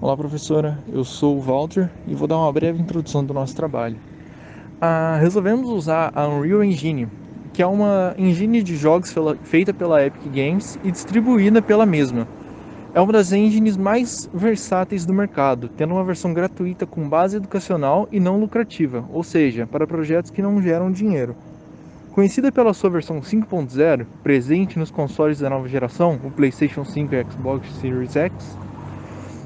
Olá, professora. Eu sou o Walter e vou dar uma breve introdução do nosso trabalho. Resolvemos usar a Unreal Engine, que é uma engine de jogos feita pela Epic Games e distribuída pela mesma. É uma das engines mais versáteis do mercado, tendo uma versão gratuita com base educacional e não lucrativa, ou seja, para projetos que não geram dinheiro. Conhecida pela sua versão 5.0, presente nos consoles da nova geração, o PlayStation 5 e Xbox Series X,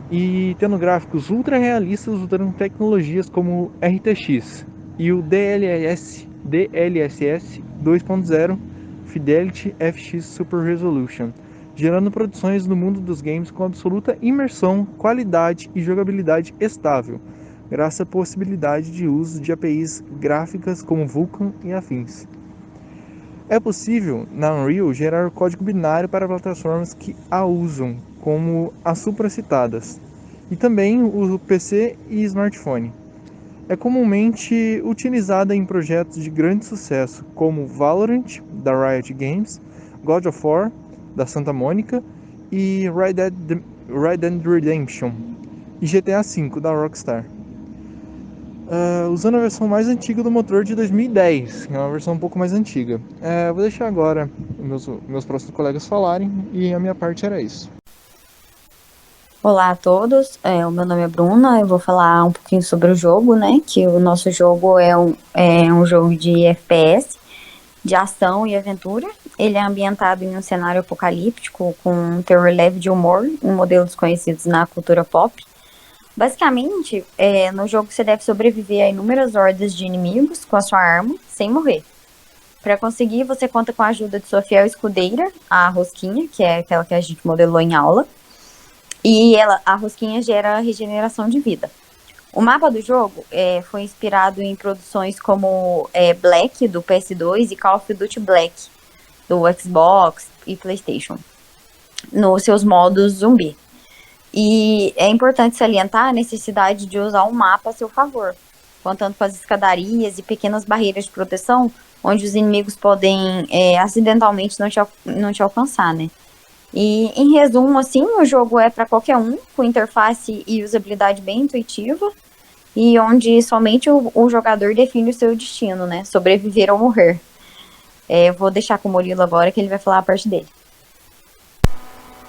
e tendo gráficos ultra realistas usando tecnologias como RTX e o DLSS 2.0 Fidelity FX Super Resolution, gerando produções no mundo dos games com absoluta imersão, qualidade e jogabilidade estável, graças à possibilidade de uso de APIs gráficas como Vulkan e afins. É possível, na Unreal, gerar código binário para plataformas que a usam, como as supracitadas, e também o PC e smartphone. É comumente utilizada em projetos de grande sucesso, como Valorant, da Riot Games, God of War, da Santa Mônica, e Red Dead Redemption, e GTA V, da Rockstar. Usando a versão mais antiga do motor de 2010, que é uma versão um pouco mais antiga. Vou deixar agora meus próximos colegas falarem e a minha parte era isso. Olá a todos, o meu nome é Bruna, eu vou falar um pouquinho sobre o jogo, né? Que o nosso jogo é um jogo de FPS, de ação e aventura. Ele é ambientado em um cenário apocalíptico com um teor leve de humor, em modelos conhecidos na cultura pop. Basicamente, no jogo você deve sobreviver a inúmeras hordas de inimigos com a sua arma, sem morrer. Para conseguir, você conta com a ajuda de sua fiel escudeira, a Rosquinha, que é aquela que a gente modelou em aula. E a rosquinha gera regeneração de vida. O mapa do jogo foi inspirado em produções como Black, do PS2, e Call of Duty Black, do Xbox e PlayStation, nos seus modos zumbi. E é importante salientar a necessidade de usar um mapa a seu favor, contando com as escadarias e pequenas barreiras de proteção, onde os inimigos podem acidentalmente não te alcançar, né? E, em resumo, assim, o jogo é para qualquer um, com interface e usabilidade bem intuitiva, e onde somente o jogador define o seu destino, né? Sobreviver ou morrer. Eu vou deixar com o Murilo agora, que ele vai falar a parte dele.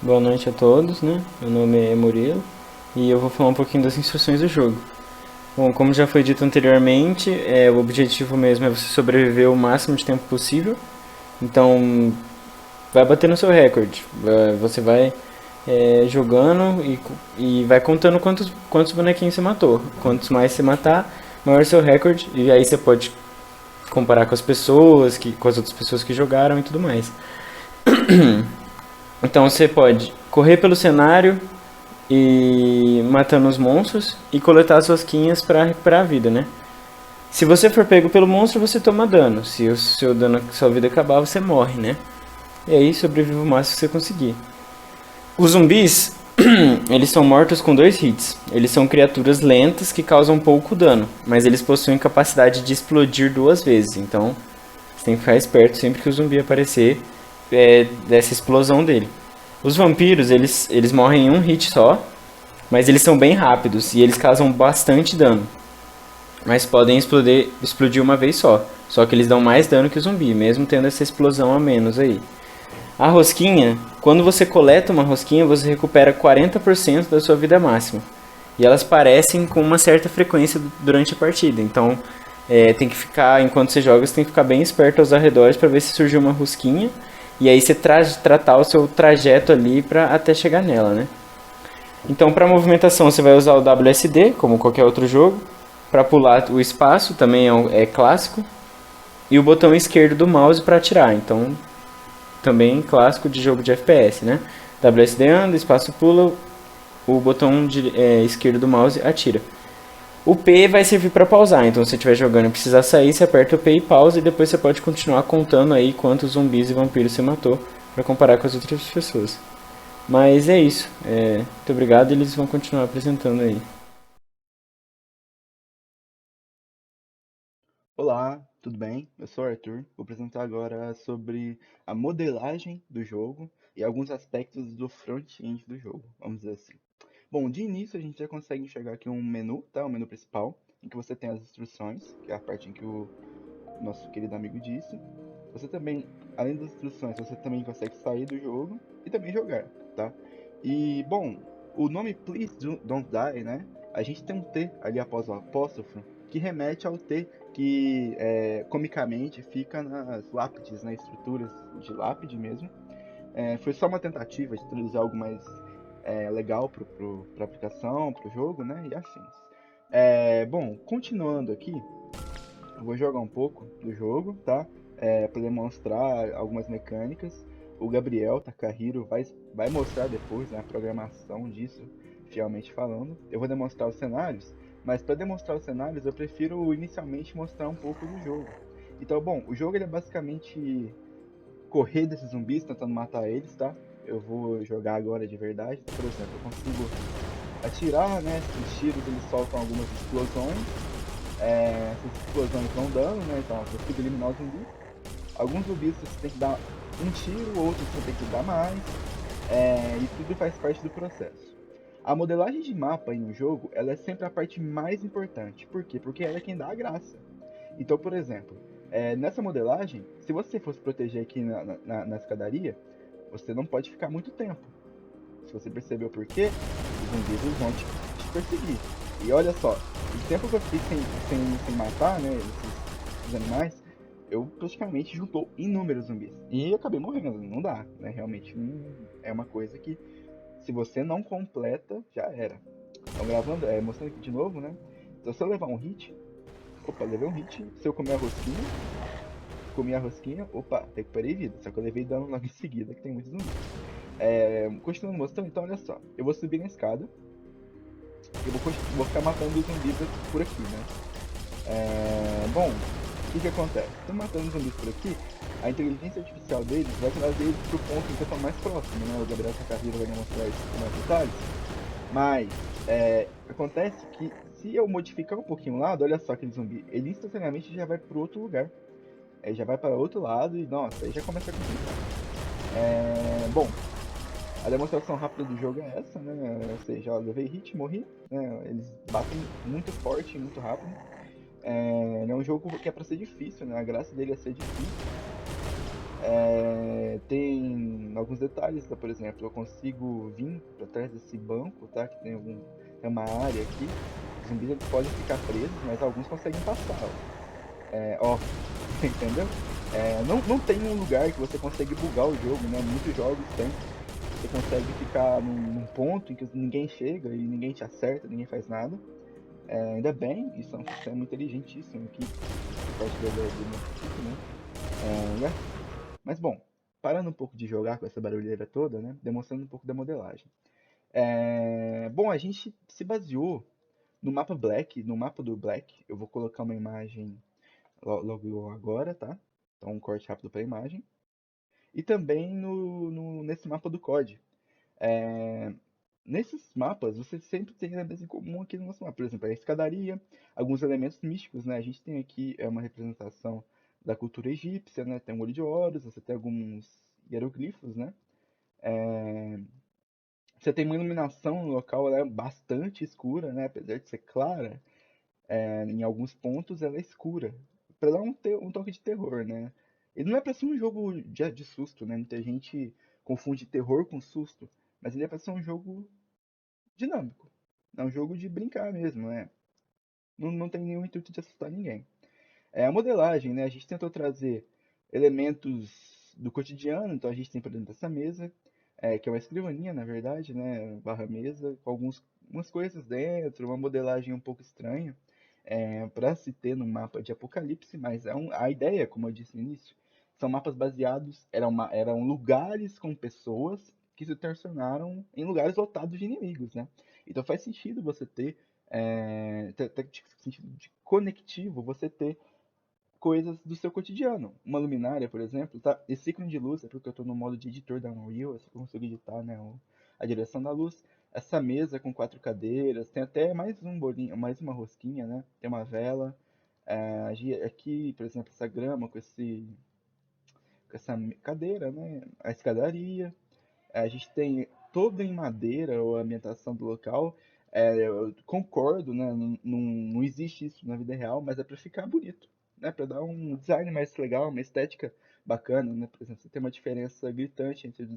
Boa noite a todos, né? Meu nome é Murilo e eu vou falar um pouquinho das instruções do jogo. Bom, como já foi dito anteriormente, o objetivo mesmo é você sobreviver o máximo de tempo possível. Então, vai bater no seu recorde. Você vai jogando e vai contando quantos bonequinhos você matou. Quantos mais você matar, maior seu recorde. E aí você pode comparar com as pessoas, com as outras pessoas que jogaram e tudo mais. Então você pode correr pelo cenário e matando os monstros e coletar suas quinhas para recuperar a vida, né? Se você for pego pelo monstro, você toma dano. Se o seu dano, sua vida acabar, você morre, né? E aí sobrevive o máximo que você conseguir. Os zumbis, eles são mortos com 2 hits. Eles são criaturas lentas que causam pouco dano, mas eles possuem capacidade de explodir 2 vezes. Então, você tem que ficar esperto sempre que o zumbi aparecer dessa explosão dele. Os vampiros, eles morrem em um hit só, mas eles são bem rápidos e eles causam bastante dano. Mas podem explodir uma vez só. Só que eles dão mais dano que o zumbi, mesmo tendo essa explosão a menos aí. A rosquinha, quando você coleta uma rosquinha, você recupera 40% da sua vida máxima. E elas parecem com uma certa frequência durante a partida. Então, tem que ficar, enquanto você joga, você tem que ficar bem esperto aos arredores para ver se surgiu uma rosquinha. E aí você tratar o seu trajeto ali para até chegar nela, né? Então, para movimentação, você vai usar o WSD, como qualquer outro jogo. Para pular, o espaço também é clássico. E o botão esquerdo do mouse para atirar. Então, também clássico de jogo de FPS, né? WSD anda, espaço pula, o botão esquerdo do mouse atira. O P vai servir para pausar, então se você estiver jogando e precisar sair, você aperta o P e pausa e depois você pode continuar contando aí quantos zumbis e vampiros você matou para comparar com as outras pessoas. Mas é isso, muito obrigado e eles vão continuar apresentando aí. Olá, tudo bem? Eu sou o Arthur. Vou apresentar agora sobre a modelagem do jogo e alguns aspectos do front-end do jogo, vamos dizer assim. Bom, de início a gente já consegue enxergar aqui um menu, tá? O menu principal, em que você tem as instruções, que é a parte em que o nosso querido amigo disse. Você também, além das instruções, você também consegue sair do jogo e também jogar, tá? E, bom, o nome Please Don't Die, né? A gente tem um T ali após o apóstrofo, que remete ao T que comicamente fica nas lápides, né? Estruturas de lápide mesmo. Foi só uma tentativa de traduzir algo mais legal para a aplicação, para o jogo, né? E afins. Bom, continuando aqui, eu vou jogar um pouco do jogo, tá? Para demonstrar algumas mecânicas. O Gabriel Takahiro vai mostrar depois, né, a programação disso, fielmente falando. Eu vou demonstrar os cenários, mas para demonstrar os cenários eu prefiro inicialmente mostrar um pouco do jogo. Então, bom, o jogo ele é basicamente correr desses zumbis, tentando matar eles, tá? Eu vou jogar agora de verdade. Então, por exemplo, eu consigo atirar, né? Os tiros eles soltam algumas explosões. Essas explosões dão dano, né? Então eu consigo eliminar os zumbis. Alguns zumbis você tem que dar um tiro, outros você tem que dar mais. E tudo faz parte do processo. A modelagem de mapa em um jogo, ela é sempre a parte mais importante. Por quê? Porque ela é quem dá a graça. Então, por exemplo, nessa modelagem, se você fosse proteger aqui na escadaria, você não pode ficar muito tempo. Se você percebeu por quê, os zumbis eles vão te perseguir. E olha só, o tempo que eu fiquei sem matar, né, esses animais, eu praticamente juntou inúmeros zumbis. E acabei morrendo, não dá, né? Realmente é uma coisa que se você não completa, já era. Então gravando, mostrando aqui de novo, né? Então se eu levar um hit, opa, levei um hit, se eu comi a rosquinha, opa, recuperei vida. Só que eu levei dano logo em seguida, que tem muitos zumbis. Continuando mostrando, então olha só. Eu vou subir na escada. E vou ficar matando os zumbis por aqui, né? Bom, o que acontece? Tô matando os zumbis por aqui, a inteligência artificial deles vai trazer eles pro ponto em que eu tô mais próximo, né? O Gabriel Sacarreira vai demonstrar isso com mais detalhes. Mas, acontece que se eu modificar um pouquinho o lado, olha só aquele zumbi, ele instantaneamente já vai pro outro lugar. Já vai para outro lado e, nossa, aí já começa a complicar. Bom, a demonstração rápida do jogo é essa, né? Ou seja, eu levei hit, morri, né? Eles batem muito forte e muito rápido. Ele é um jogo que é pra ser difícil, né? A graça dele é ser difícil. Tem alguns detalhes, tá? Por exemplo, eu consigo vir pra trás desse banco, tá? Que tem uma área aqui. Os zumbis eles podem ficar presos, mas alguns conseguem passar, ó. Entendeu? Não tem um lugar que você consegue bugar o jogo, né? Muitos jogos tem. Você consegue ficar num ponto em que ninguém chega e ninguém te acerta, ninguém faz nada. Ainda bem, isso é um sistema inteligentíssimo aqui, por parte do meu tipo, né? Mas bom, parando um pouco de jogar com essa barulheira toda, né? Demonstrando um pouco da modelagem. Bom, a gente se baseou no mapa Black, no mapa do Black. Eu vou colocar uma imagem logo agora, tá? Então um corte rápido para a imagem. E também nesse mapa do COD. É, Nesses mapas, você sempre tem elementos em comum aqui no nosso mapa. Por exemplo, a escadaria, alguns elementos místicos, né? A gente tem aqui uma representação da cultura egípcia, né? Tem um olho de Horus, você tem alguns hieroglifos, né? Você tem uma iluminação no local, ela é bastante escura, né? Apesar de ser clara, em alguns pontos ela é escura. Pra dar um toque de terror, né? Ele não é pra ser um jogo de susto, né? Muita gente confunde terror com susto. Mas ele é pra ser um jogo dinâmico. É um jogo de brincar mesmo, né? Não tem nenhum intuito de assustar ninguém. A modelagem, né? A gente tentou trazer elementos do cotidiano, então a gente tem, por exemplo, essa mesa, que é uma escrivaninha, na verdade, né? Barra mesa, com umas coisas dentro, uma modelagem um pouco estranha, para se ter no mapa de Apocalipse, mas a ideia, como eu disse no início, são mapas baseados, eram lugares com pessoas que se transformaram em lugares lotados de inimigos, né? Então faz sentido você ter, sentido de conectivo, você ter coisas do seu cotidiano. Uma luminária, por exemplo, tá? Esse ícone de luz é porque eu estou no modo de editor da Unreal, eu consigo editar, né, a direção da luz. Essa mesa com 4 cadeiras, tem até mais um bolinho, mais uma rosquinha, né? Tem uma vela. Aqui, por exemplo, essa grama com essa cadeira, né? A escadaria. A gente tem todo em madeira ou a ambientação do local, eu concordo, né? Não existe isso na vida real, mas é para ficar bonito, né? Para dar um design mais legal, uma estética bacana, né? Por exemplo, você tem uma diferença gritante entre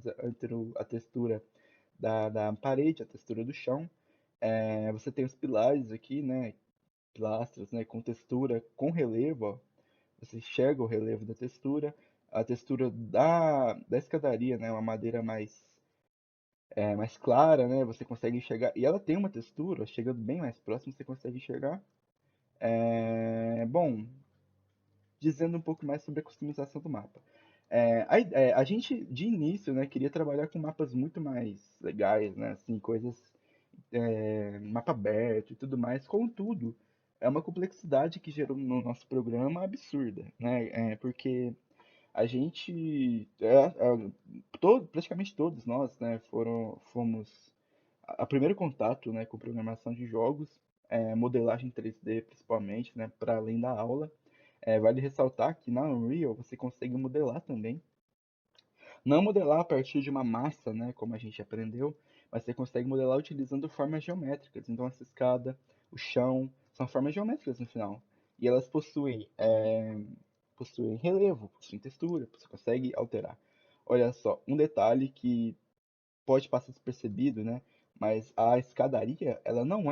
a textura da parede, a textura do chão. Você tem os pilares aqui, né? Pilastras, né? Com textura, com relevo, ó. Você enxerga o relevo da textura. A textura da escadaria, né? Uma madeira mais clara, né? Você consegue enxergar. E ela tem uma textura, chegando bem mais próximo, você consegue enxergar. Bom, dizendo um pouco mais sobre a customização do mapa. A gente, de início, né, queria trabalhar com mapas muito mais legais, né? Assim, coisas, mapa aberto e tudo mais. Contudo, é uma complexidade que gerou no nosso programa absurda, né? Porque a gente, praticamente todos nós, né, fomos a primeiro contato, né, com programação de jogos, modelagem 3D principalmente, né, para além da aula. Vale ressaltar que na Unreal você consegue modelar também. Não modelar a partir de uma massa, né, como a gente aprendeu, mas você consegue modelar utilizando formas geométricas. Então essa escada, o chão, são formas geométricas no final. E elas possuem relevo, possuem textura, você consegue alterar. Olha só, um detalhe que pode passar despercebido, né? Mas a escadaria, ela não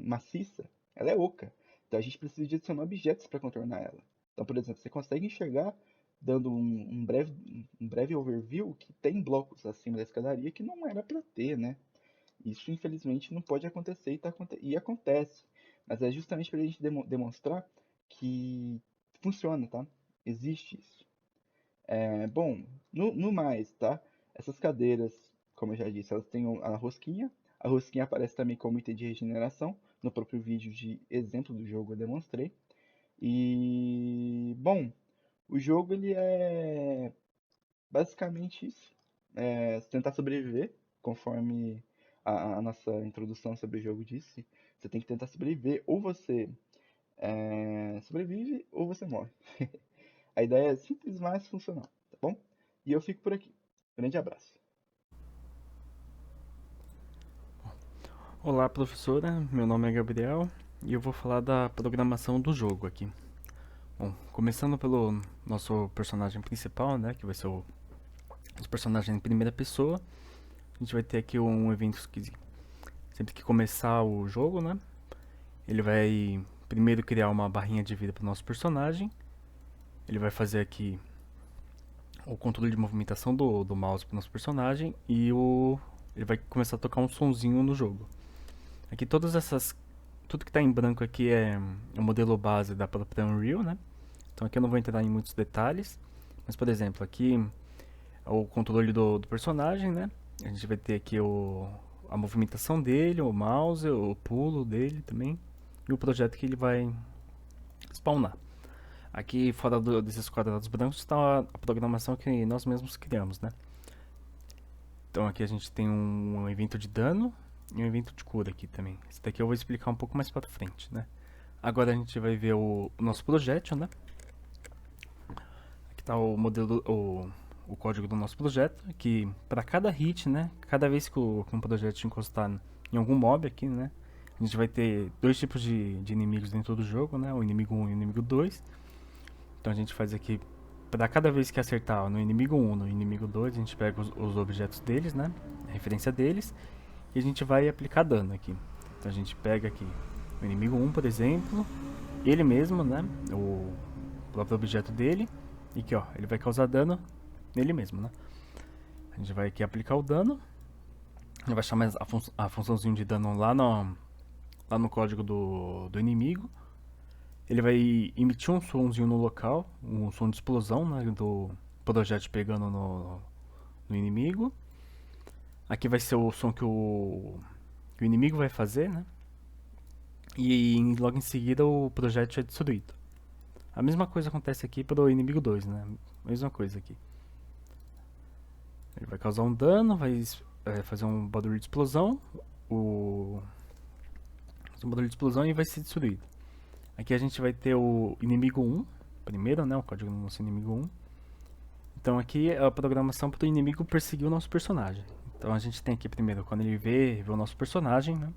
maciça, ela é oca. Então a gente precisa de adicionar objetos para contornar ela. Então, por exemplo, você consegue enxergar, dando um breve overview, que tem blocos acima da escadaria que não era para ter, né? Isso, infelizmente, não pode acontecer e acontece. Mas é justamente para a gente demonstrar que funciona, tá? Existe isso. Bom, no mais, tá? Essas cadeiras, como eu já disse, elas têm a rosquinha. A rosquinha aparece também como item de regeneração. No próprio vídeo de exemplo do jogo eu demonstrei. E, bom, o jogo ele é basicamente isso. Tentar sobreviver, conforme a nossa introdução sobre o jogo disse. Você tem que tentar sobreviver. Ou você sobrevive ou você morre. A ideia é simples, mas funcional, tá bom? E eu fico por aqui. Grande abraço. Olá, professora. Meu nome é Gabriel e eu vou falar da programação do jogo aqui. Bom, começando pelo nosso personagem principal, né, que vai ser o personagem em primeira pessoa. A gente vai ter aqui um evento que sempre que começar o jogo, né, ele vai primeiro criar uma barrinha de vida para o nosso personagem. Ele vai fazer aqui o controle de movimentação do mouse para o nosso personagem e ele vai começar a tocar um sonzinho no jogo. Aqui tudo que está em branco aqui é o modelo base da própria Unreal, né? Então aqui eu não vou entrar em muitos detalhes, mas por exemplo, aqui é o controle do personagem, né? A gente vai ter aqui a movimentação dele, o mouse, o pulo dele também, e o projeto que ele vai spawnar. Aqui fora desses quadrados brancos está a programação que nós mesmos criamos, né? Então aqui a gente tem um evento de dano e um evento de cura aqui também. Esse daqui eu vou explicar um pouco mais para frente, né? Agora a gente vai ver o nosso projétil, né? Aqui está o modelo, o código do nosso projeto, que para cada hit, né? Cada vez que um projétil encostar em algum mob aqui, né? A gente vai ter dois tipos de inimigos dentro do jogo, né? O inimigo 1 e o inimigo 2. Então a gente faz aqui, para cada vez que acertar no inimigo 1 no inimigo 2, a gente pega os objetos deles, né? A referência deles. E a gente vai aplicar dano aqui. Então a gente pega aqui o inimigo 1, por exemplo, ele mesmo, né, o próprio objeto dele, e aqui ó, ele vai causar dano nele mesmo, né. A gente vai aqui aplicar o dano, a gente vai chamar a funçãozinha de dano lá no código do inimigo. Ele vai emitir um somzinho no local, um som de explosão, né, do projétil pegando no inimigo. Aqui vai ser o som que o inimigo vai fazer, né? E logo em seguida o projétil é destruído. A mesma coisa acontece aqui para o inimigo 2, né? Mesma coisa aqui. Ele vai causar um dano, vai fazer um barulho de explosão. Um barulho de explosão e vai ser destruído. Aqui a gente vai ter o inimigo 1, primeiro, né? O código do nosso inimigo 1. Então aqui é a programação para o inimigo perseguir o nosso personagem. Então Então a gente tem aqui primeiro, quando ele vê o nosso personagem, né?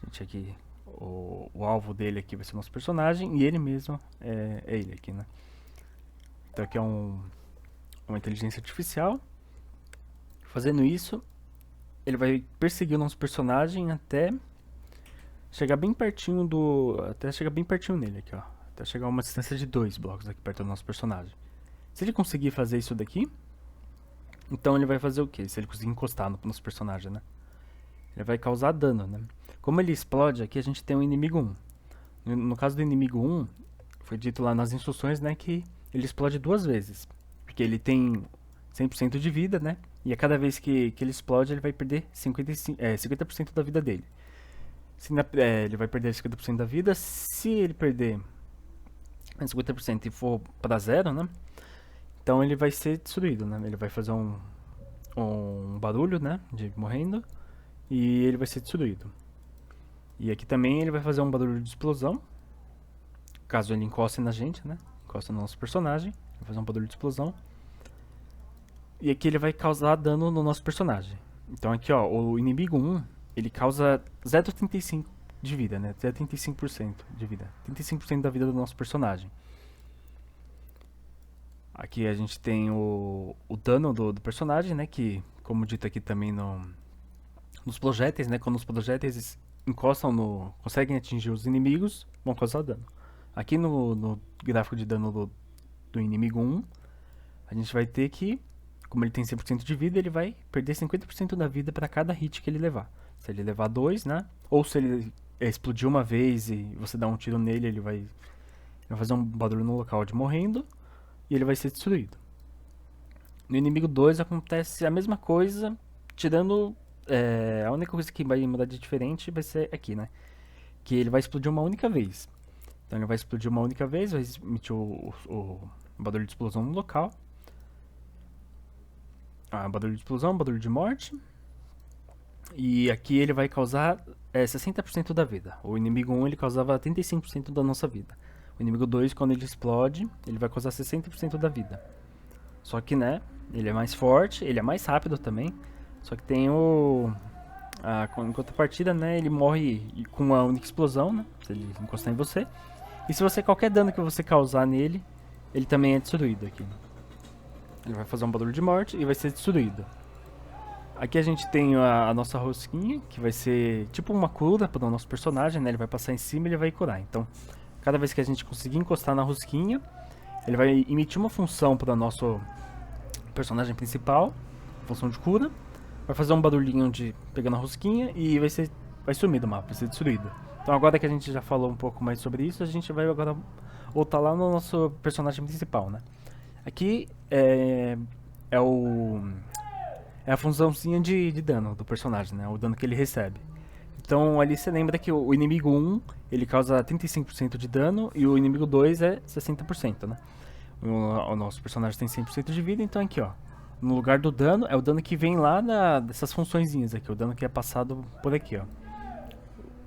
A gente aqui, o alvo dele aqui vai ser o nosso personagem e ele mesmo é ele aqui, né? Então aqui é uma inteligência artificial. Fazendo isso, ele vai perseguir o nosso personagem até chegar bem pertinho nele aqui, ó. Até chegar a uma distância de 2 blocos aqui perto do nosso personagem. Se ele conseguir fazer isso daqui, então ele vai fazer o quê? Se ele conseguir encostar no nosso personagem, né? Ele vai causar dano, né? Como ele explode, aqui a gente tem o inimigo 1. No caso do inimigo 1, foi dito lá nas instruções, né, que ele explode 2 vezes. Porque ele tem 100% de vida, né? E a cada vez que ele explode, ele vai perder 50% da vida dele. Ele vai perder 50% da vida. Se ele perder 50% e for para 0, né? Então ele vai ser destruído, né? Ele vai fazer um barulho, né? De morrendo. E ele vai ser destruído. E aqui também ele vai fazer um barulho de explosão. Caso ele encoste na gente, né? Encosta no nosso personagem. Vai fazer um barulho de explosão. E aqui ele vai causar dano no nosso personagem. Então aqui, ó, o inimigo 1, ele causa 0,35 de vida, né? 0,35% de vida. 35% da vida do nosso personagem. Aqui a gente tem o dano do personagem, né? Que, como dito aqui também nos projéteis, né? Quando os projéteis encostam conseguem atingir os inimigos, vão causar dano. Aqui no gráfico de dano do inimigo 1, a gente vai ter que, como ele tem 100% de vida, ele vai perder 50% da vida para cada hit que ele levar. Se ele levar 2, né? Ou se ele explodir uma vez e você dá um tiro nele, ele vai fazer um barulho no local de morrendo e ele vai ser destruído. No inimigo 2 acontece a mesma coisa, tirando... a única coisa que vai mudar de diferente vai ser aqui, né? Que ele vai explodir uma única vez. Então ele vai explodir uma única vez, vai emitir o barulho de explosão no local. Barulho de explosão, barulho de morte. E aqui ele vai causar 60% da vida. O inimigo 1 ele causava 35% da nossa vida. O inimigo 2, quando ele explode, ele vai causar 60% da vida. Só que, né, ele é mais forte, ele é mais rápido também. Só que tem em contrapartida, né, ele morre com uma única explosão, né, se ele encostar em você. E se você, qualquer dano que você causar nele, ele também é destruído aqui. Ele vai fazer um barulho de morte e vai ser destruído. Aqui a gente tem a nossa rosquinha, que vai ser tipo uma cura para o nosso personagem, né? Ele vai passar em cima e ele vai curar. Então, cada vez que a gente conseguir encostar na rosquinha, ele vai emitir uma função para o nosso personagem principal, função de cura. Vai fazer um barulhinho de pegando a rosquinha e vai sumir do mapa, vai ser destruído. Então agora que a gente já falou um pouco mais sobre isso, a gente vai agora voltar lá no nosso personagem principal, né? Aqui é a funçãozinha de dano do personagem, né? O dano que ele recebe. Então ali você lembra que o inimigo 1, ele causa 35% de dano e o inimigo 2 é 60%, né? O nosso personagem tem 100% de vida, então aqui, ó. No lugar do dano, é o dano que vem lá dessas funçõezinhas aqui. O dano que é passado por aqui, ó.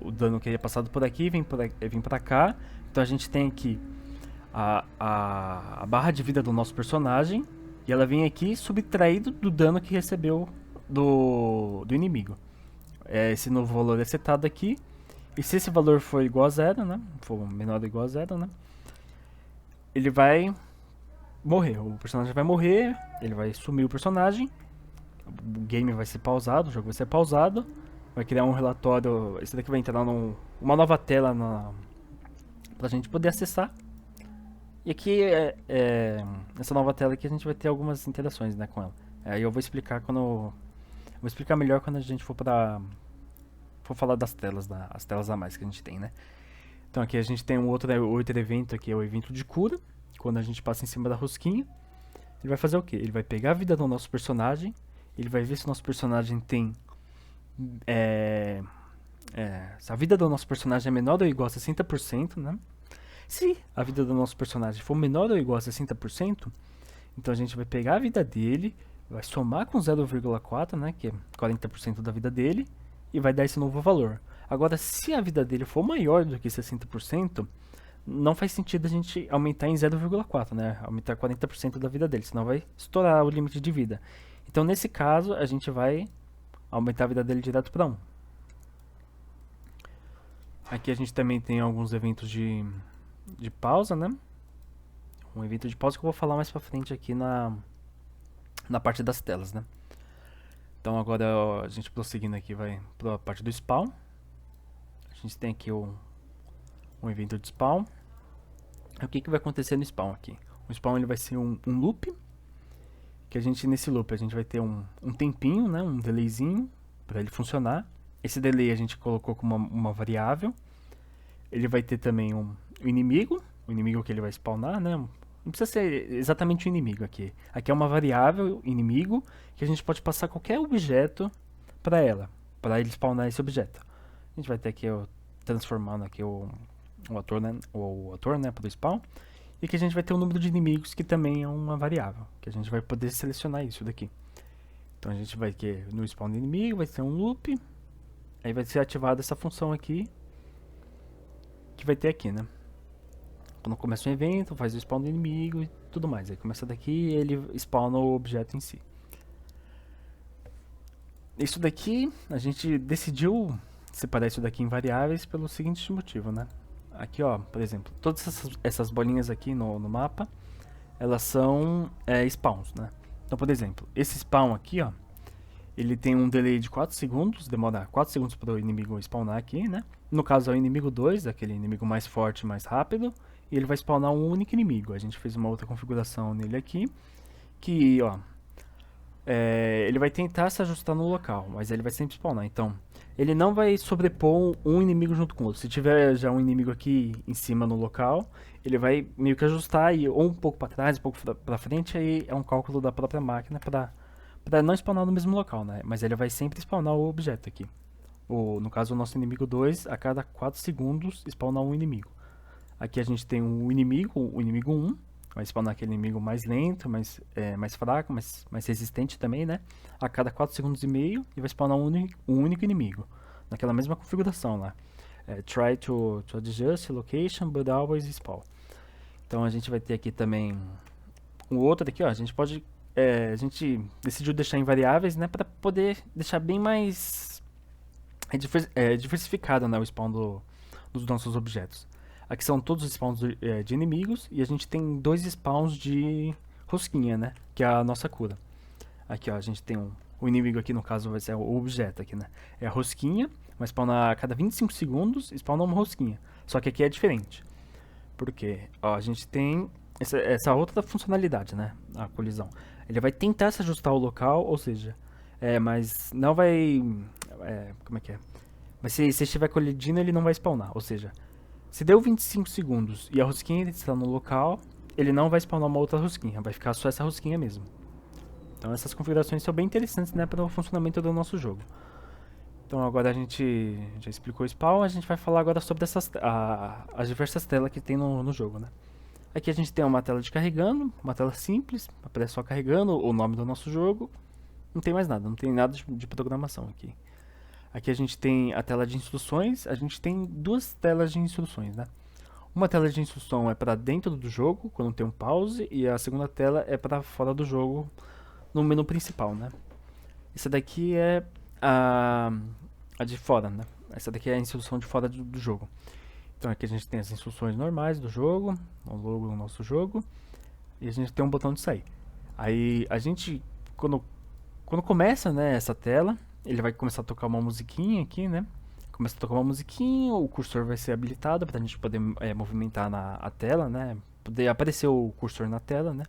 O dano que é passado por aqui vem pra cá. Então a gente tem aqui a barra de vida do nosso personagem. E ela vem aqui subtraído do dano que recebeu do inimigo. Esse novo valor é setado aqui. E se esse valor for igual a 0, né? For menor ou igual a 0, né? Ele vai morrer. O personagem vai morrer. Ele vai sumir o personagem. O game vai ser pausado. O jogo vai ser pausado. Vai criar um relatório. Esse daqui vai entrar uma nova tela pra gente poder acessar. E aqui, nessa nova tela aqui, a gente vai ter algumas interações, né, com ela. Aí eu vou explicar vou explicar melhor quando a gente for falar das telas, as telas a mais que a gente tem, né. Então aqui a gente tem um outro evento aqui, é o evento de cura. Quando a gente passa em cima da rosquinha, ele vai fazer o quê? Ele vai pegar a vida do nosso personagem, ele vai ver se o nosso personagem tem... se a vida do nosso personagem é menor ou igual a 60%, né? Se a vida do nosso personagem for menor ou igual a 60%, então a gente vai pegar a vida dele, vai somar com 0,4, né, que é 40% da vida dele, e vai dar esse novo valor. Agora, se a vida dele for maior do que 60%, não faz sentido a gente aumentar em 0,4, né, aumentar 40% da vida dele, senão vai estourar o limite de vida. Então nesse caso a gente vai aumentar a vida dele direto para 1. Aqui a gente também tem alguns eventos de pausa, né? Um evento de pausa que eu vou falar mais pra frente aqui na parte das telas, né? Então agora ó, a gente prosseguindo aqui vai pra parte do spawn. A gente tem aqui um evento de spawn. O que vai acontecer no spawn aqui? O spawn ele vai ser um loop. Que a gente, nesse loop, a gente vai ter um tempinho, né? Um delayzinho para ele funcionar. Esse delay a gente colocou como uma variável. Ele vai ter também um inimigo. O inimigo que ele vai spawnar, né? Não precisa ser exatamente o inimigo aqui. Aqui é uma variável inimigo que a gente pode passar qualquer objeto para ela, para ele spawnar esse objeto. A gente vai ter aqui transformando aqui o ator, né, para o spawn. E que a gente vai ter um número de inimigos que também é uma variável, que a gente vai poder selecionar isso daqui. Então a gente vai ter no spawn do inimigo, vai ter um loop. Aí vai ser ativada essa função aqui, que vai ter aqui, né? Quando começa um evento, faz o spawn do inimigo e tudo mais. Aí começa daqui e ele spawna o objeto em si. Isso daqui, a gente decidiu separar isso daqui em variáveis pelo seguinte motivo, né? Aqui, ó, por exemplo, todas essas bolinhas aqui no mapa, elas são spawns, né? Então, por exemplo, esse spawn aqui, ó, ele tem um delay de 4 segundos, demora 4 segundos para o inimigo spawnar aqui, né? No caso é o inimigo 2, aquele inimigo mais forte, mais rápido, e ele vai spawnar um único inimigo. A gente fez uma outra configuração nele aqui, que, ó, ele vai tentar se ajustar no local, mas ele vai sempre spawnar. Então, ele não vai sobrepor um inimigo junto com o outro. Se tiver já um inimigo aqui em cima no local, ele vai meio que ajustar e ou um pouco para trás, um pouco para frente, aí é um cálculo da própria máquina para não spawnar no mesmo local, né? Mas ele vai sempre spawnar o objeto aqui. No caso, o nosso inimigo 2, a cada 4 segundos spawnar um inimigo. Aqui a gente tem o inimigo 1, vai spawnar aquele inimigo mais lento, mais fraco, mais resistente também, né? A cada 4 segundos e meio, e vai spawnar um único inimigo. Naquela mesma configuração lá. Try to adjust location, but always spawn. Então a gente vai ter aqui também um outro aqui, ó. A gente decidiu deixar em variáveis, né? Para poder deixar bem mais diversificado, né, o spawn dos nossos objetos. Aqui são todos os spawns de inimigos e a gente tem 2 spawns de rosquinha, né, que é a nossa cura. Aqui, ó, a gente tem o inimigo aqui, no caso vai ser o objeto aqui, né, é a rosquinha, vai spawnar a cada 25 segundos, spawna uma rosquinha. Só que aqui é diferente, porque ó, a gente tem essa outra funcionalidade, né, a colisão. Ele vai tentar se ajustar ao local, ou seja, mas não vai, como é que é? Mas se estiver colidindo, ele não vai spawnar, ou seja, se deu 25 segundos e a rosquinha está no local, ele não vai spawnar uma outra rosquinha, vai ficar só essa rosquinha mesmo. Então essas configurações são bem interessantes, né, para o funcionamento do nosso jogo. Então agora a gente já explicou o spawn, a gente vai falar agora sobre as diversas telas que tem no jogo, né. Aqui a gente tem uma tela de carregando, uma tela simples, aparece só carregando o nome do nosso jogo. Não tem mais nada, não tem nada de programação aqui. Aqui a gente tem a tela de instruções, a gente tem 2 telas de instruções, né? Uma tela de instrução é para dentro do jogo, quando tem um pause, e a segunda tela é para fora do jogo, no menu principal, né? Essa daqui é a de fora, né? Essa daqui é a instrução de fora do jogo. Então aqui a gente tem as instruções normais do jogo, o logo do nosso jogo, e a gente tem um botão de sair. Aí a gente, quando começa, né, essa tela, ele vai começar a tocar uma musiquinha aqui, né? Começa a tocar uma musiquinha, o cursor vai ser habilitado para a gente poder movimentar a tela, né? Poder aparecer o cursor na tela, né?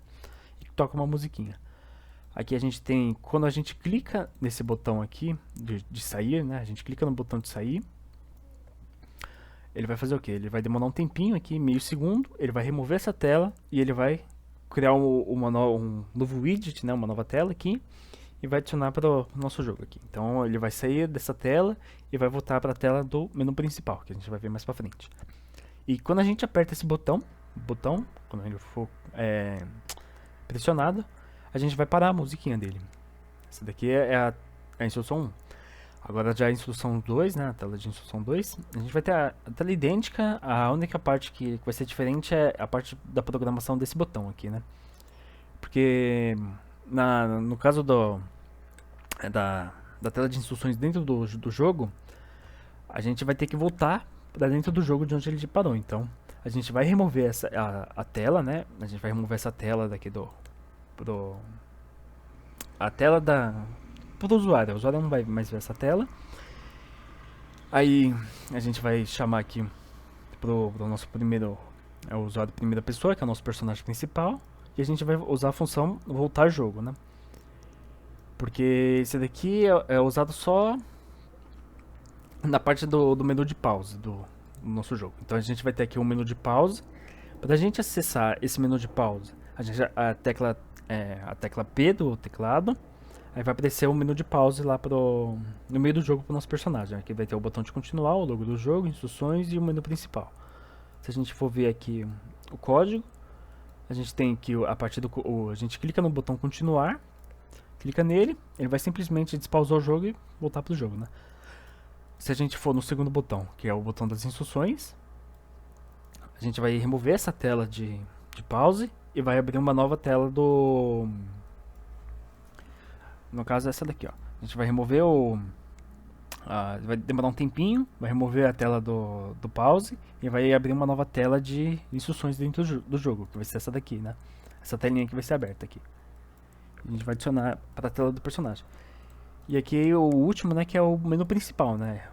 E toca uma musiquinha. Aqui a gente tem, quando a gente clica nesse botão aqui de sair, né? A gente clica no botão de sair. Ele vai fazer o quê? Ele vai demorar um tempinho aqui, meio segundo, ele vai remover essa tela e ele vai criar um novo widget, né? Uma nova tela aqui. E vai adicionar para o nosso jogo aqui. Então ele vai sair dessa tela e vai voltar para a tela do menu principal, que a gente vai ver mais para frente. E quando a gente aperta esse botão, quando ele for pressionado, a gente vai parar a musiquinha dele. Essa daqui é a instrução 1. Agora já a instrução 2, né, a tela de instrução 2, a gente vai ter a tela idêntica, a única parte que vai ser diferente é a parte da programação desse botão aqui, né. Porque no caso da tela de instruções dentro do jogo, a gente vai ter que voltar para dentro do jogo de onde ele parou. Então, a gente vai remover a tela, né? A gente vai remover essa tela daqui a tela pro usuário. O usuário não vai mais ver essa tela. Aí, a gente vai chamar aqui pro nosso primeiro o usuário de primeira pessoa, que é o nosso personagem principal. E a gente vai usar a função voltar jogo, né? Porque esse daqui é usado só na parte do menu de pause do nosso jogo. Então a gente vai ter aqui um menu de pause. Para a gente acessar esse menu de pause, a tecla P do teclado. Aí vai aparecer o menu de pause lá no meio do jogo para o nosso personagem. Aqui vai ter o botão de continuar, o logo do jogo, instruções e o menu principal. Se a gente for ver aqui o código, a gente tem aqui a gente clica no botão continuar, clica nele, ele vai simplesmente despausar o jogo e voltar para o jogo, né? Se a gente for no segundo botão, que é o botão das instruções, a gente vai remover essa tela de pause e vai abrir uma nova tela no caso essa daqui, ó. A gente vai remover vai demorar um tempinho, vai remover a tela do pause e vai abrir uma nova tela de instruções dentro do jogo, que vai ser essa daqui, né? Essa telinha que vai ser aberta aqui. A gente vai adicionar para a tela do personagem. E aqui o último, né, que é o menu principal, né?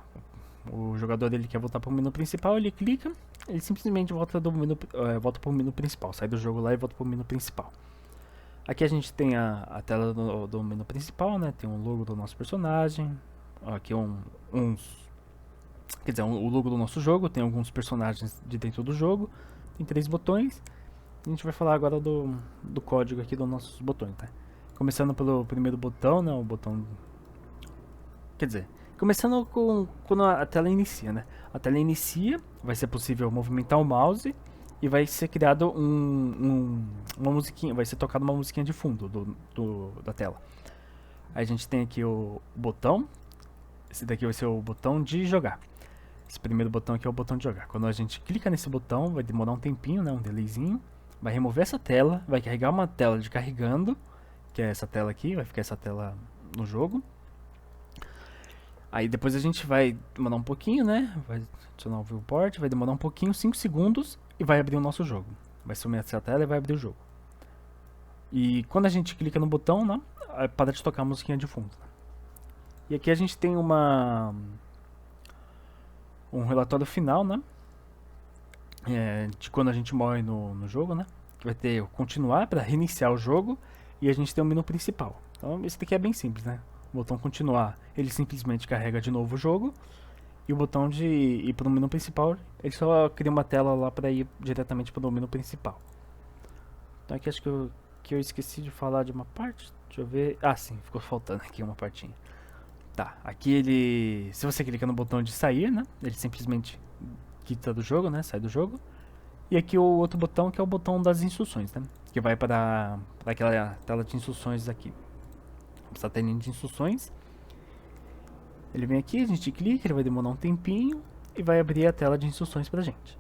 O jogador ele quer voltar para o menu principal, ele clica, ele simplesmente volta para o menu principal, sai do jogo lá e volta para o menu principal. Aqui a gente tem a tela do menu principal, né? Tem o logo do nosso personagem. Aqui o logo do nosso jogo. Tem alguns personagens de dentro do jogo. Tem 3 botões. A gente vai falar agora do código aqui dos nossos botões, tá? Começando pelo primeiro botão, né? O botão... Quer dizer, começando quando a tela inicia, né? A tela inicia, vai ser possível movimentar o mouse e vai ser criado uma musiquinha, vai ser tocada uma musiquinha de fundo da tela. Aí a gente tem aqui o botão. Esse daqui vai ser o botão de jogar. Esse primeiro botão aqui é o botão de jogar. Quando a gente clica nesse botão, vai demorar um tempinho, né? Um delayzinho. Vai remover essa tela, vai carregar uma tela de carregando, que é essa tela aqui, vai ficar essa tela no jogo. Aí depois a gente vai demorar um pouquinho, né? Vai adicionar o viewport, vai demorar um pouquinho, 5 segundos, e vai abrir o nosso jogo. Vai sumir essa tela e vai abrir o jogo. E quando a gente clica no botão, né, para de tocar a musiquinha de fundo. E aqui a gente tem um relatório final, né? De quando a gente morre no jogo, né? Que vai ter o continuar para reiniciar o jogo. E a gente tem o menu principal. Então esse daqui é bem simples, né? O botão continuar, ele simplesmente carrega de novo o jogo. E o botão de ir para o menu principal, ele só cria uma tela lá para ir diretamente para o menu principal. Então aqui acho que eu esqueci de falar de uma parte. Deixa eu ver. Ah, sim, ficou faltando aqui uma partinha. Tá, aqui se você clica no botão de sair, né? Ele simplesmente quita do jogo, né? Sai do jogo. E aqui o outro botão que é o botão das instruções, né? Que vai para aquela tela de instruções aqui. Essa telinha de instruções. Ele vem aqui, a gente clica, ele vai demorar um tempinho e vai abrir a tela de instruções pra gente.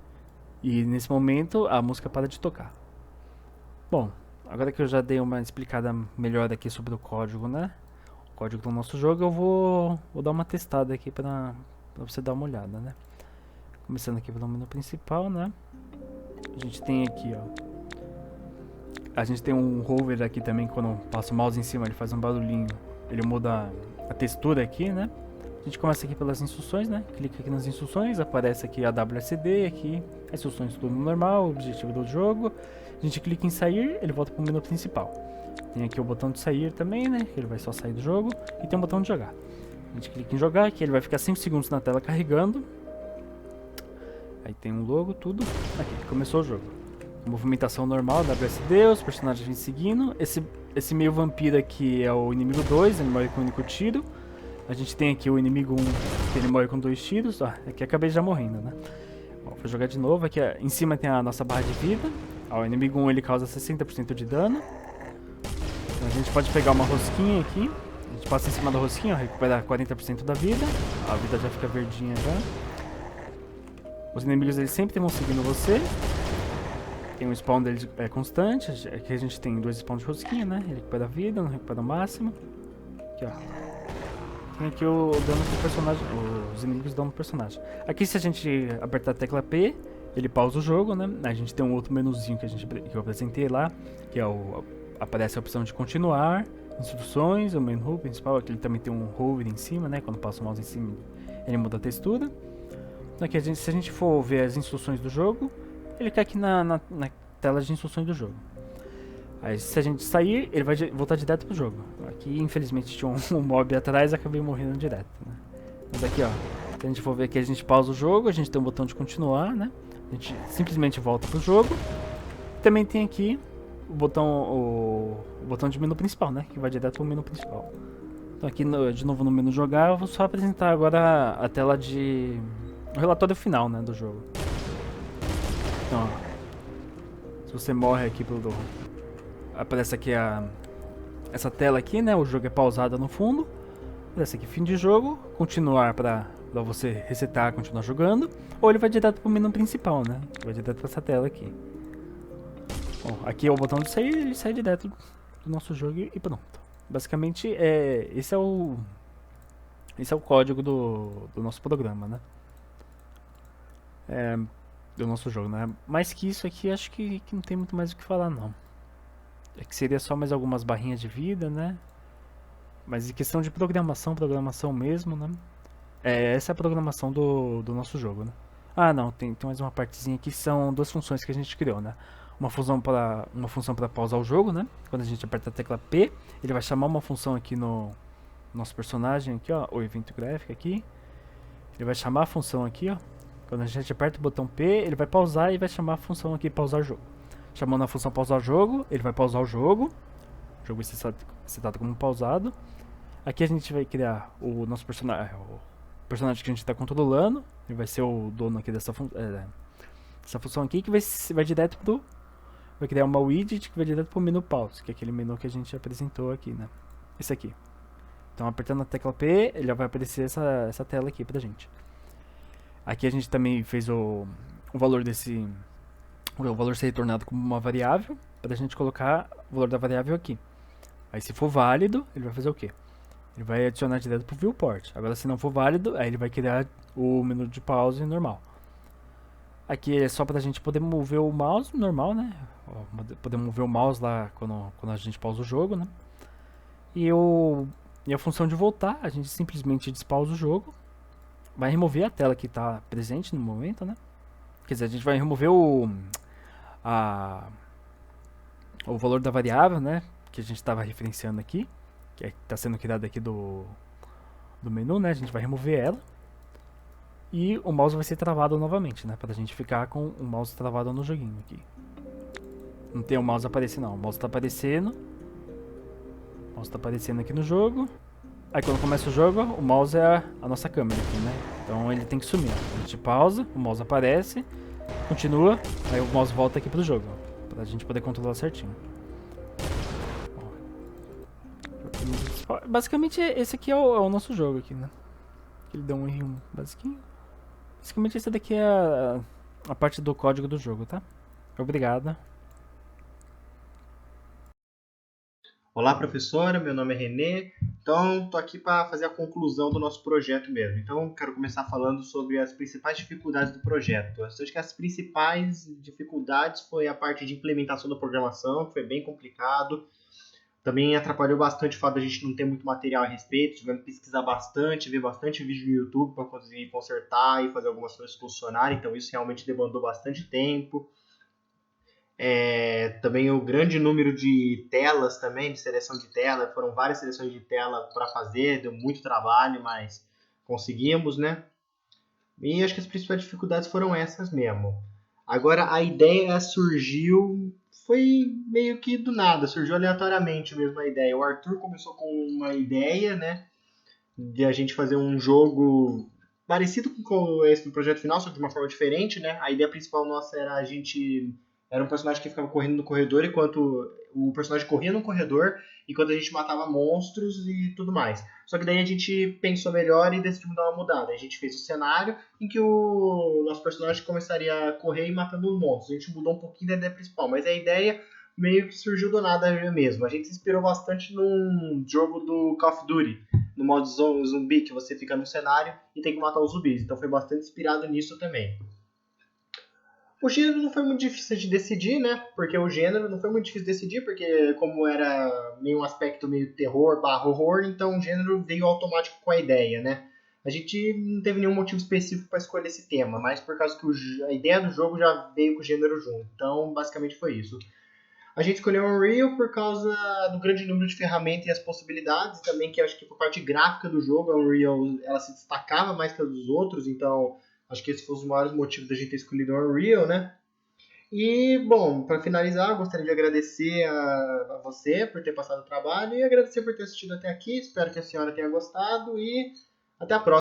E nesse momento a música para de tocar. Bom, agora que eu já dei uma explicada melhor aqui sobre o código, né? O código do nosso jogo, eu vou dar uma testada aqui pra você dar uma olhada, né? Começando aqui pelo menu principal, né? A gente tem aqui, ó. A gente tem um hover aqui também, quando passa o mouse em cima ele faz um barulhinho. Ele muda a textura aqui, né? A gente começa aqui pelas instruções, né? Clica aqui nas instruções, aparece aqui a WSD, aqui as instruções tudo normal, o objetivo do jogo. A gente clica em sair, ele volta para o menu principal. Tem aqui o botão de sair também, né? Ele vai só sair do jogo. E tem o botão de jogar. A gente clica em jogar, que ele vai ficar 5 segundos na tela carregando. Aí tem um logo, tudo. Aqui, começou o jogo. Movimentação normal, WSD, os personagens vêm seguindo. Esse meio vampiro aqui é o inimigo 2, ele morre com um único tiro. A gente tem aqui o inimigo 1, que ele morre com 2 tiros. Aqui acabei já morrendo, né? Vou jogar de novo. Aqui em cima tem a nossa barra de vida. O inimigo 1 ele causa 60% de dano. Então a gente pode pegar uma rosquinha aqui. A gente passa em cima da rosquinha, recupera 40% da vida. A vida já fica verdinha já. Os inimigos eles sempre vão seguindo você. Tem um spawn dele constante. Aqui a gente tem 2 spawns de rosquinha, né? Ele recupera a vida, não recupera o máximo. Aqui, ó. Tem aqui o dano que o personagem, os inimigos dão no personagem. Aqui, se a gente apertar a tecla P, ele pausa o jogo, né? A gente tem um outro menuzinho que eu apresentei lá, que é aparece a opção de continuar, instruções, o menu principal. Aqui ele também tem um hover em cima, né? Quando passa o mouse em cima, ele muda a textura. Então aqui, se a gente for ver as instruções do jogo, ele cai aqui na tela de instruções do jogo. Aí se a gente sair, ele vai voltar direto pro jogo. Aqui, infelizmente, tinha um mob atrás e acabei morrendo direto, né? Mas aqui, ó, se a gente for ver aqui, a gente pausa o jogo, a gente tem um botão de continuar, né? A gente simplesmente volta pro jogo. Também tem aqui o botão de menu principal, né? Que vai direto pro menu principal. Então aqui, de novo no menu jogar, eu vou só apresentar agora a tela de... o relatório final, né, do jogo. Então, ó, se você morre aqui pelo... aparece aqui essa tela aqui, né? O jogo é pausado no fundo. Aparece aqui fim de jogo, continuar para você resetar, continuar jogando, ou ele vai direto pro menu principal, né? Vai direto para essa tela aqui. Bom, aqui é o botão de sair, ele sai direto do nosso jogo e pronto. Basicamente esse é o código do nosso programa, né? Do nosso jogo, né? Mais que isso aqui, acho que não tem muito mais o que falar, não. É que seria só mais algumas barrinhas de vida, né? Mas em questão de programação mesmo, né? Essa é a programação do nosso jogo, né? Ah, não, tem mais uma partezinha aqui, são 2 funções que a gente criou, né? Uma função para pausar o jogo, né? Quando a gente aperta a tecla P, ele vai chamar uma função aqui no nosso personagem aqui, ó, o evento gráfico aqui. Ele vai chamar a função aqui, ó. Quando a gente aperta o botão P, ele vai pausar e vai chamar a função aqui pausar o jogo. Chamando a função pausar o jogo, ele vai pausar o jogo. O jogo vai ser setado como pausado. Aqui a gente vai criar o nosso personagem, o personagem que a gente está controlando. Ele vai ser o dono aqui dessa função aqui, que vai direto pro... vai criar uma widget que vai direto pro menu pause, que é aquele menu que a gente apresentou aqui, né? Esse aqui. Então apertando a tecla P, ele já vai aparecer essa tela aqui pra gente. Aqui a gente também fez o valor desse... o valor ser retornado como uma variável, para a gente colocar o valor da variável aqui. Aí se for válido, ele vai fazer o quê? Ele vai adicionar direto para o viewport. Agora se não for válido, aí ele vai criar o menu de pause normal. Aqui é só para a gente poder mover o mouse normal, né? Poder mover o mouse lá quando a gente pausa o jogo, né? E a função de voltar, a gente simplesmente despausa o jogo. Vai remover a tela que está presente no momento, né? Quer dizer, a gente vai remover o valor da variável, né, que a gente estava referenciando aqui, que está sendo criada aqui do menu, né, a gente vai remover ela e o mouse vai ser travado novamente, né, para a gente ficar com o mouse travado no joguinho aqui. Não tem o mouse aparecendo, não, o mouse está aparecendo aqui no jogo. Aí quando começa o jogo, o mouse é a nossa câmera aqui, né, então ele tem que sumir, ó. A gente pausa, o mouse aparece, continua, aí o mouse volta aqui pro jogo, pra gente poder controlar certinho. Basicamente esse aqui é o nosso jogo aqui, né? Ele deu um R1 basiquinho. Basicamente esse daqui é a parte do código do jogo, tá? Obrigado. Olá, professora, meu nome é Renê. Então, estou aqui para fazer a conclusão do nosso projeto mesmo. Então, quero começar falando sobre as principais dificuldades do projeto. Eu acho que as principais dificuldades foi a parte de implementação da programação, que foi bem complicado. Também atrapalhou bastante o fato de a gente não ter muito material a respeito, tivemos que pesquisar bastante, ver bastante vídeo no YouTube para conseguir consertar e fazer algumas coisas funcionarem. Então, isso realmente demandou bastante tempo. Também o grande número de telas também, de seleção de tela, foram várias seleções de tela para fazer, deu muito trabalho, mas conseguimos, né? E acho que as principais dificuldades foram essas mesmo. Agora a ideia surgiu, foi meio que do nada, surgiu aleatoriamente mesmo a ideia. O Arthur começou com uma ideia, né, de a gente fazer um jogo parecido com esse do projeto final, só de uma forma diferente, né? A ideia principal nossa era a gente Era um personagem que ficava correndo no corredor enquanto o personagem corria no corredor enquanto a gente matava monstros e tudo mais. Só que daí a gente pensou melhor e decidiu dar uma mudada. A gente fez o cenário em que o nosso personagem começaria a correr e matando monstros. A gente mudou um pouquinho da ideia principal, mas a ideia meio que surgiu do nada mesmo. A gente se inspirou bastante num jogo do Call of Duty, no modo zumbi, que você fica num cenário e tem que matar os zumbis. Então foi bastante inspirado nisso também. O gênero não foi muito difícil de decidir, né? Porque o gênero não foi muito difícil de decidir, porque como era meio um aspecto meio terror/horror, então o gênero veio automático com a ideia, né? A gente não teve nenhum motivo específico para escolher esse tema, mas por causa que a ideia do jogo já veio com o gênero junto. Então, basicamente foi isso. A gente escolheu o Unreal por causa do grande número de ferramentas e as possibilidades, também que acho que por parte gráfica do jogo, a Unreal ela se destacava mais que a dos outros, então acho que esse foi um dos maiores motivos da gente ter escolhido o Unreal, né? E, bom, para finalizar, eu gostaria de agradecer a você por ter passado o trabalho e agradecer por ter assistido até aqui. Espero que a senhora tenha gostado e até a próxima.